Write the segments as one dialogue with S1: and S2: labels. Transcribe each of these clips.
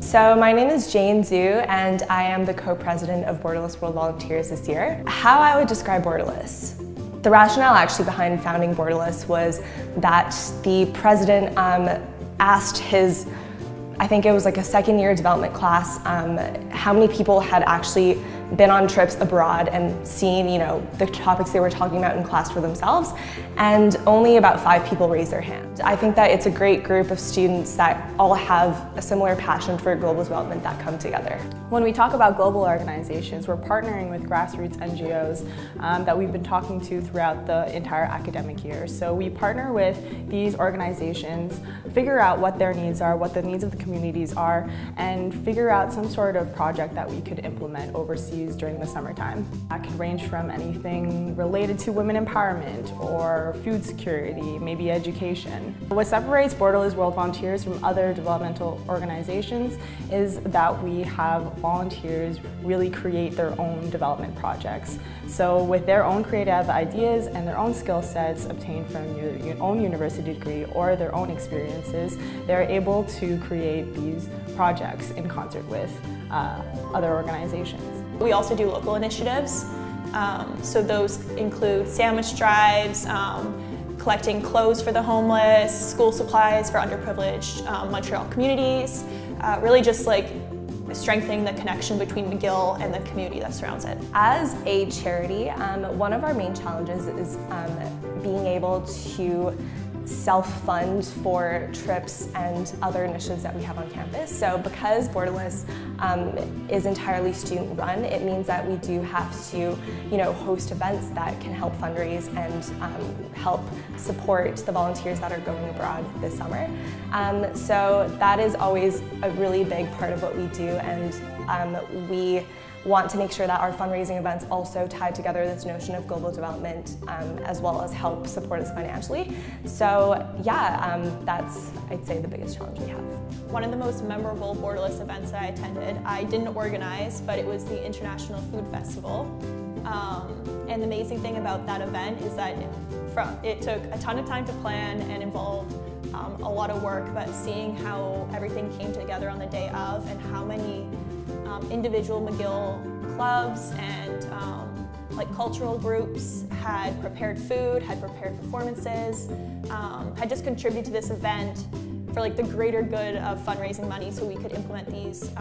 S1: So my name is Jane Zhu and I am the co-president of Borderless World Volunteers this year. How I would describe Borderless? The rationale actually behind founding Borderless was that the president asked his, I think it was like a second-year development class, how many people had actually been on trips abroad and seen, the topics they were talking about in class for themselves, and only about 5 people raised their hand. I think that it's a great group of students that all have a similar passion for global development that come together.
S2: When we talk about global organizations, we're partnering with grassroots NGOs that we've been talking to throughout the entire academic year. So we partner with these organizations, figure out what their needs are, what the needs of the communities are, and figure out some sort of project that we could implement overseas during the summertime. That could range from anything related to women empowerment or food security, maybe education. What separates Borderless World Volunteers from other developmental organizations is that we have volunteers really create their own development projects. So with their own creative ideas and their own skill sets obtained from your own university degree or their own experiences, they're able to create these projects in concert with other organizations.
S3: We also do local initiatives, so those include sandwich drives, collecting clothes for the homeless, school supplies for underprivileged Montreal communities, really just like strengthening the connection between McGill and the community that surrounds it.
S1: As a charity, one of our main challenges is being able to self-fund for trips and other initiatives that we have on campus. So because Borderless is entirely student-run, it means that we do have to, host events that can help fundraise and help support the volunteers that are going abroad this summer. So that is always a really big part of what we do, and we want to make sure that our fundraising events also tie together this notion of global development as well as help support us financially. So yeah, that's, I'd say, the biggest challenge we have.
S3: One of the most memorable Borderless events that I attended, I didn't organize, but it was the International Food Festival. And the amazing thing about that event is that it took a ton of time to plan and involved a lot of work, but seeing how everything came together on the day of and how many individual McGill clubs and cultural groups had prepared food, had prepared performances, had just contributed to this event for the greater good of fundraising money so we could implement these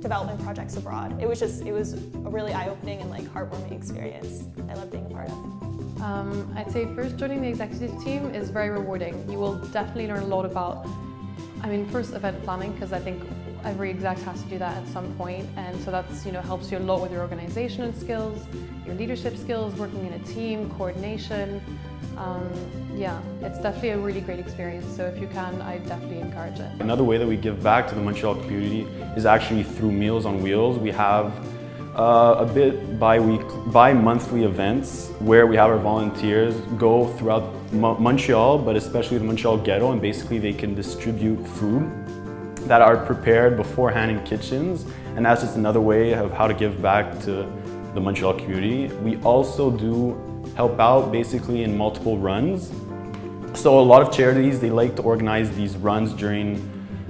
S3: development projects abroad. It was a really eye-opening and heartwarming experience I love being a part of.
S4: I'd say first joining the executive team is very rewarding. You will definitely learn a lot about, first event planning, because I think every exec has to do that at some point, and so that's helps you a lot with your organizational skills, your leadership skills, working in a team, coordination. Yeah, it's definitely a really great experience, so if you can, I definitely encourage it.
S5: Another way that we give back to the Montreal community is actually through Meals on Wheels. We have a bit bi-monthly events where we have our volunteers go throughout Montreal, but especially the Montreal ghetto, and basically they can distribute food that are prepared beforehand in kitchens, and that's just another way of how to give back to the Montreal community. We also do help out basically in multiple runs. So a lot of charities, they like to organize these runs during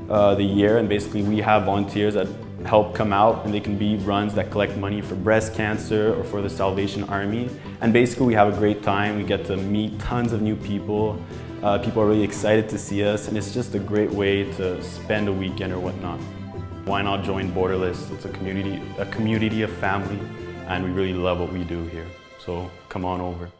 S5: the year, and basically we have volunteers that help come out, and they can be runs that collect money for breast cancer or for the Salvation Army. And basically we have a great time. We get to meet tons of new people. People are really excited to see us, and it's just a great way to spend a weekend or whatnot. Why not join Borderless? It's a community of family, and we really love what we do here. So come on over.